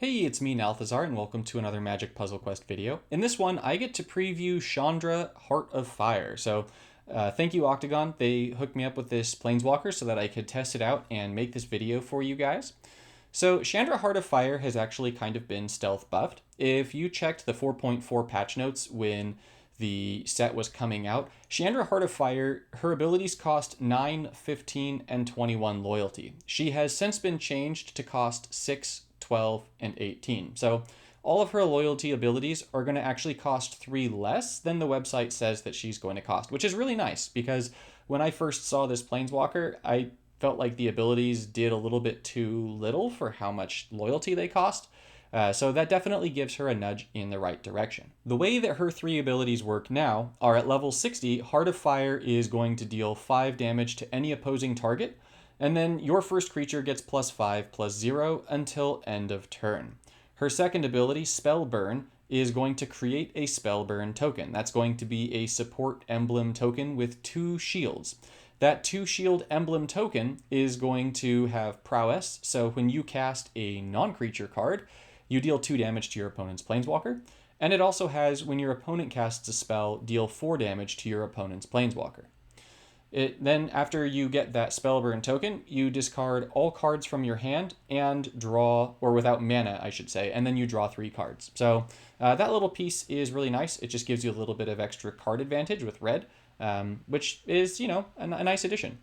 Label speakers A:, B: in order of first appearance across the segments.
A: Hey, it's me, Nalthazar, and welcome to another Magic Puzzle Quest video. In this one, I get to preview Chandra Heart of Fire. Thank you, Octagon. They hooked me up with this Planeswalker so that I could test it out and make this video for you guys. So, Chandra Heart of Fire has actually kind of been stealth buffed. If you checked the 4.4 patch notes when the set was coming out, Chandra Heart of Fire, her abilities cost 9, 15, and 21 loyalty. She has since been changed to cost 6, 12, and 18. So all of her loyalty abilities are going to actually cost 3 less than the website says that she's going to cost, which is really nice because when I first saw this Planeswalker, I felt like the abilities did a little bit too little for how much loyalty they cost. So that definitely gives her a nudge in the right direction. The way that her 3 abilities work now are at level 60, Heart of Fire is going to deal 5 damage to any opposing target, and then your first creature gets +5/+0 until end of turn. Her second ability, Spell Burn, is going to create a Spell Burn token. That's going to be a support emblem token with 2 shields. That 2 shield emblem token is going to have prowess, so when you cast a non-creature card, you deal 2 damage to your opponent's Planeswalker. And it also has, when your opponent casts a spell, deal 4 damage to your opponent's Planeswalker. Then, after you get that Spellburn token, you discard all cards from your hand and draw, or without mana, I should say, and then you draw 3 cards. So that little piece is really nice. It just gives you a little bit of extra card advantage with red, which is, a nice addition.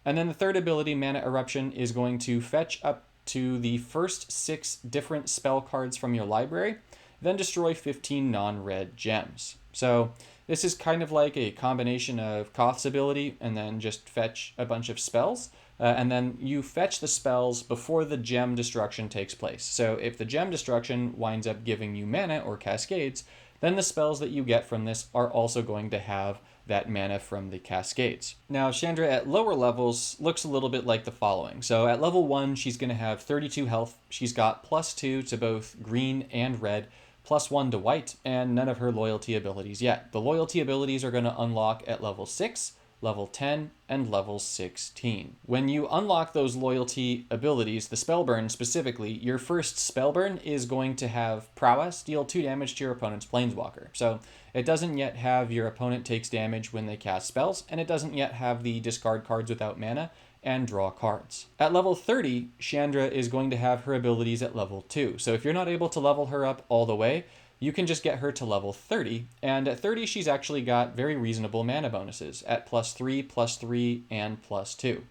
A: And then the third ability, Mana Eruption, is going to fetch up to the first 6 different spell cards from your library, then destroy 15 non-red gems. So this is kind of like a combination of Koth's ability and then just fetch a bunch of spells. And then you fetch the spells before the gem destruction takes place. So if the gem destruction winds up giving you mana or cascades, then the spells that you get from this are also going to have that mana from the cascades. Now, Chandra at lower levels looks a little bit like the following. So at level 1, she's going to have 32 health. She's got +2 to both green and red, +1 to white, and none of her loyalty abilities yet. The loyalty abilities are going to unlock at level 6, level 10, and level 16. When you unlock those loyalty abilities, the Spellburn specifically, your first Spellburn is going to have prowess, deal 2 damage to your opponent's Planeswalker. So it doesn't yet have your opponent takes damage when they cast spells, and it doesn't yet have the discard cards without mana and draw cards. At level 30, Chandra is going to have her abilities at level 2. So if you're not able to level her up all the way, you can just get her to level 30. And at 30, she's actually got very reasonable mana bonuses at +3, +3, and +2.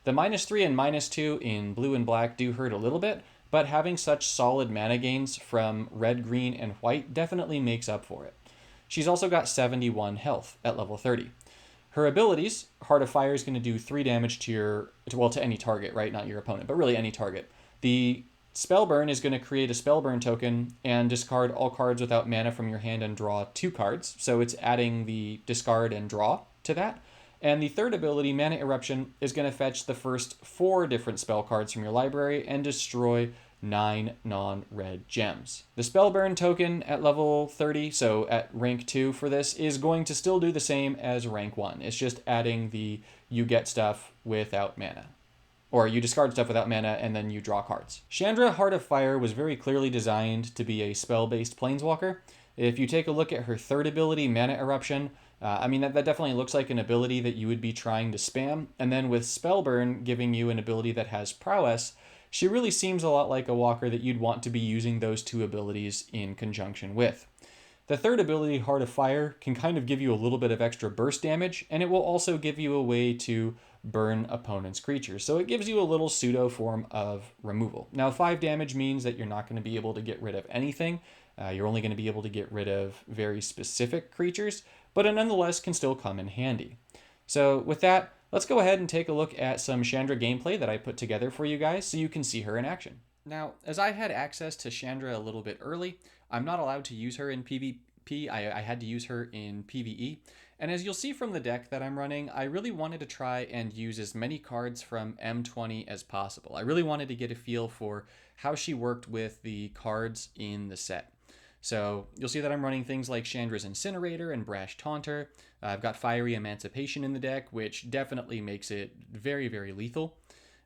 A: The -3 and -2 in blue and black do hurt a little bit, but having such solid mana gains from red, green, and white definitely makes up for it. She's also got 71 health at level 30. Her abilities, Heart of Fire is going to do 3 damage to any target, right? Not your opponent, but really any target. The Spellburn is going to create a Spellburn token and discard all cards without mana from your hand and draw 2 cards. So it's adding the discard and draw to that. And the third ability, Mana Eruption, is going to fetch the first 4 different spell cards from your library and destroy 9 non-red gems. The Spellburn token at level 30, so at rank 2 for this, is going to still do the same as rank 1. It's just adding the you get stuff without mana. Or you discard stuff without mana and then you draw cards. Chandra Heart of Fire was very clearly designed to be a spell-based Planeswalker. If you take a look at her third ability, Mana Eruption, that definitely looks like an ability that you would be trying to spam. And then with Spellburn giving you an ability that has prowess, she really seems a lot like a walker that you'd want to be using those 2 abilities in conjunction with. The third ability, Heart of Fire, can kind of give you a little bit of extra burst damage, and it will also give you a way to burn opponent's creatures. So it gives you a little pseudo form of removal. Now, 5 damage means that you're not going to be able to get rid of anything. You're only going to be able to get rid of very specific creatures, but it nonetheless can still come in handy. So with that, let's go ahead and take a look at some Chandra gameplay that I put together for you guys so you can see her in action. Now, as I had access to Chandra a little bit early, I'm not allowed to use her in PvP. I had to use her in PvE. And as you'll see from the deck that I'm running, I really wanted to try and use as many cards from M20 as possible. I really wanted to get a feel for how she worked with the cards in the set. So you'll see that I'm running things like Chandra's Incinerator and Brash Taunter. I've got Fiery Emancipation in the deck, which definitely makes it very, very lethal.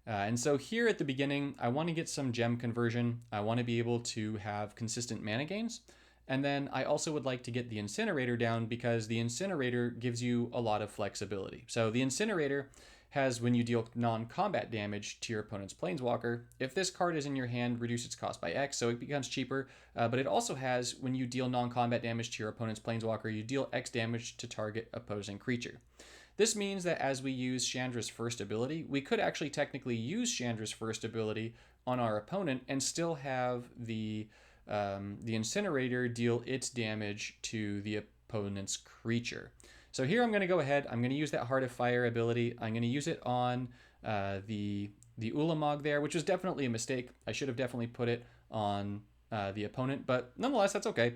A: And so here at the beginning, I want to get some gem conversion. I want to be able to have consistent mana gains. And then I also would like to get the Incinerator down because the Incinerator gives you a lot of flexibility. So the Incinerator has when you deal non-combat damage to your opponent's Planeswalker, if this card is in your hand, reduce its cost by X, so it becomes cheaper. But it also has when you deal non-combat damage to your opponent's Planeswalker, you deal X damage to target opposing creature. This means that as we use Chandra's first ability, we could actually technically use Chandra's first ability on our opponent and still have the Incinerator deal its damage to the opponent's creature. So here I'm going to go ahead. I'm going to use that Heart of Fire ability. I'm going to use it on the Ulamog there, which was definitely a mistake. I should have definitely put it on the opponent, but nonetheless, that's okay.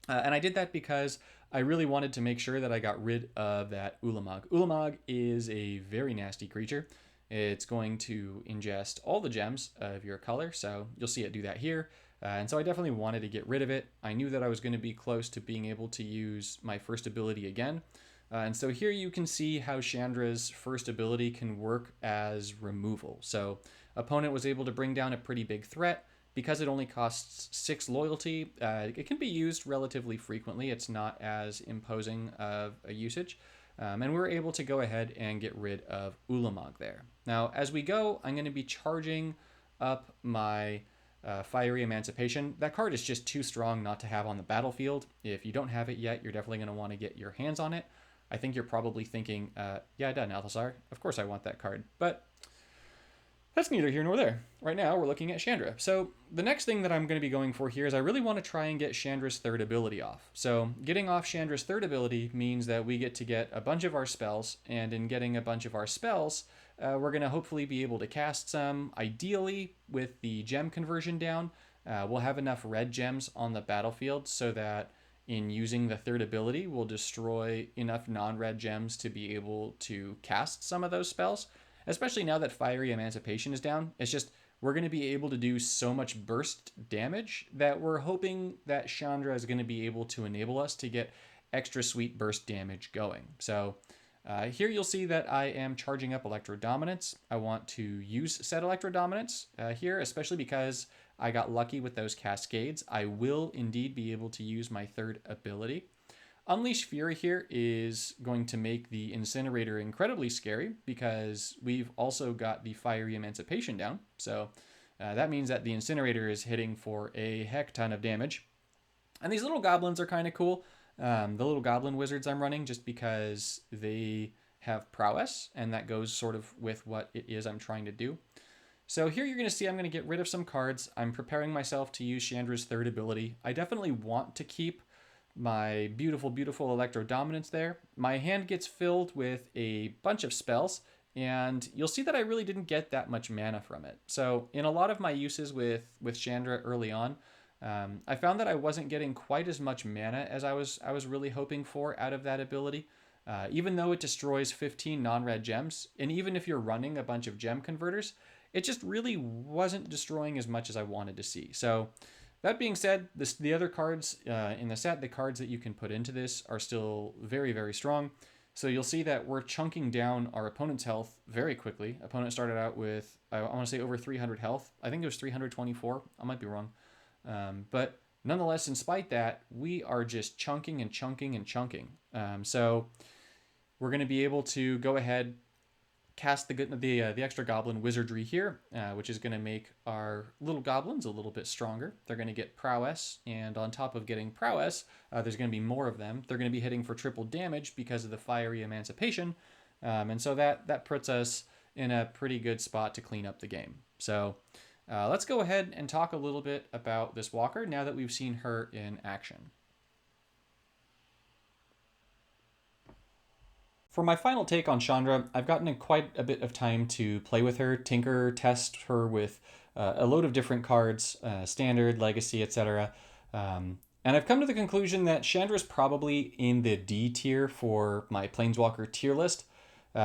A: And I did that because I really wanted to make sure that I got rid of that Ulamog. Ulamog is a very nasty creature. It's going to ingest all the gems of your color, so you'll see it do that here. And so I definitely wanted to get rid of it. I knew that I was going to be close to being able to use my first ability again. And so here you can see how Chandra's first ability can work as removal. So opponent was able to bring down a pretty big threat. Because it only costs 6 loyalty, it can be used relatively frequently. It's not as imposing of a usage. And we're able to go ahead and get rid of Ulamog there. Now, as we go, I'm going to be charging up my Fiery Emancipation. That card is just too strong not to have on the battlefield. If you don't have it yet, you're definitely going to want to get your hands on it. I think you're probably thinking, yeah, done, Althazar. Of course I want that card. But that's neither here nor there. Right now, we're looking at Chandra. So the next thing that I'm going to be going for here is I really want to try and get Chandra's third ability off. So getting off Chandra's third ability means that we get to get a bunch of our spells, and in getting a bunch of our spells, we're going to hopefully be able to cast some. Ideally, with the gem conversion down, we'll have enough red gems on the battlefield so that in using the third ability, we'll destroy enough non-red gems to be able to cast some of those spells. Especially now that Fiery Emancipation is down, it's just we're going to be able to do so much burst damage that we're hoping that Chandra is going to be able to enable us to get extra sweet burst damage going. So here you'll see that I am charging up Electro Dominance. I want to use said Electro Dominance here, especially because I got lucky with those cascades. I will indeed be able to use my third ability. Unleash Fury here is going to make the Incinerator incredibly scary because we've also got the Fiery Emancipation down. So that means that the Incinerator is hitting for a heck ton of damage. And these little goblins are kind of cool. The little goblin wizards I'm running just because they have prowess, and that goes sort of with what it is I'm trying to do. So here you're going to see I'm going to get rid of some cards. I'm preparing myself to use Chandra's third ability. I definitely want to keep my beautiful, beautiful Electro Dominance there. My hand gets filled with a bunch of spells, and you'll see that I really didn't get that much mana from it. So in a lot of my uses with Chandra early on, I found that I wasn't getting quite as much mana as I was really hoping for out of that ability. Even though it destroys 15 non-red gems, and even if you're running a bunch of gem converters, it just really wasn't destroying as much as I wanted to see. So that being said, the other cards in the set, the cards that you can put into this are still very, very strong. So you'll see that we're chunking down our opponent's health very quickly. Opponent started out with, I want to say, over 300 health. I think it was 324. I might be wrong. But nonetheless, in spite that, we are just chunking and chunking and chunking. So we're going to be able to go ahead, cast the extra goblin wizardry here, which is going to make our little goblins a little bit stronger. They're going to get prowess, and on top of getting prowess, there's going to be more of them. They're going to be hitting for triple damage because of the Fiery Emancipation, and so that puts us in a pretty good spot to clean up the game. So let's go ahead and talk a little bit about this walker now that we've seen her in action. For my final take on Chandra, I've gotten quite a bit of time to play with her, tinker, test her with a load of different cards, standard, legacy, etc. And I've come to the conclusion that Chandra's probably in the D tier for my Planeswalker tier list.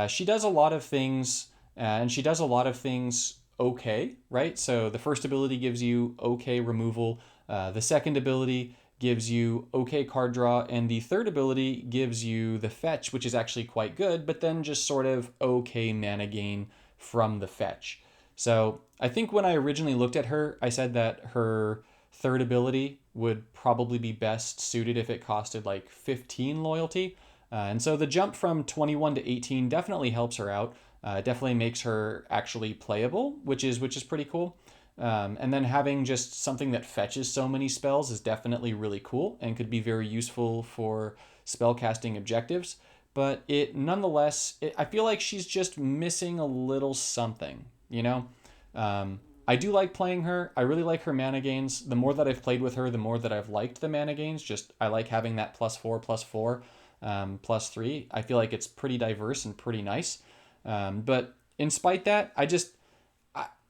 A: She does a lot of things, and she does a lot of things okay, right? So the first ability gives you okay removal. The second ability gives you okay card draw, and the third ability gives you the fetch, which is actually quite good, but then just sort of okay mana gain from the fetch. So I think when I originally looked at her, I said that her third ability would probably be best suited if it costed like 15 loyalty. And so the jump from 21 to 18 definitely helps her out. Definitely makes her actually playable, which is pretty cool. And then having just something that fetches so many spells is definitely really cool and could be very useful for spellcasting objectives. But it nonetheless, I feel like she's just missing a little something, you know? I do like playing her. I really like her mana gains. The more that I've played with her, the more that I've liked the mana gains. Just I like having that +4/+4, +3. I feel like it's pretty diverse and pretty nice. But in spite that,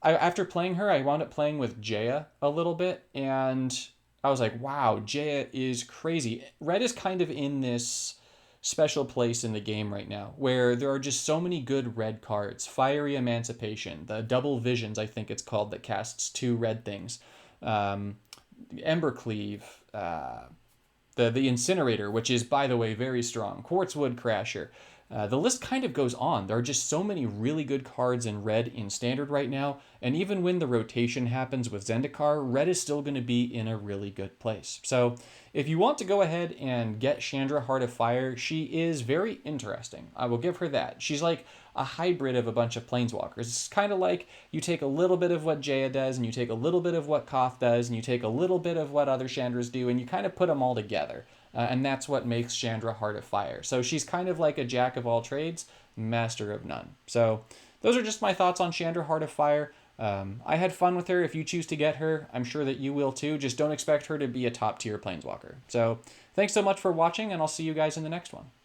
A: after playing her, I wound up playing with Jaya a little bit, and I was like, wow, Jaya is crazy. Red is kind of in this special place in the game right now where there are just so many good red cards. Fiery Emancipation, the Double Visions, I think it's called, that casts 2 red things. Um, Embercleave, the Incinerator, which is, by the way, very strong. Quartzwood Crasher. The list kind of goes on. There are just so many really good cards in red in standard right now, and even when the rotation happens with Zendikar, red is still going to be in a really good place. So if you want to go ahead and get Chandra Heart of Fire, she is very interesting. I will give her that. She's like a hybrid of a bunch of Planeswalkers. It's kind of like you take a little bit of what Jaya does, and you take a little bit of what Koth does, and you take a little bit of what other Chandras do, and you kind of put them all together. And that's what makes Chandra Heart of Fire. So she's kind of like a jack of all trades, master of none. So those are just my thoughts on Chandra Heart of Fire. I had fun with her. If you choose to get her, I'm sure that you will too. Just don't expect her to be a top tier Planeswalker. So thanks so much for watching, and I'll see you guys in the next one.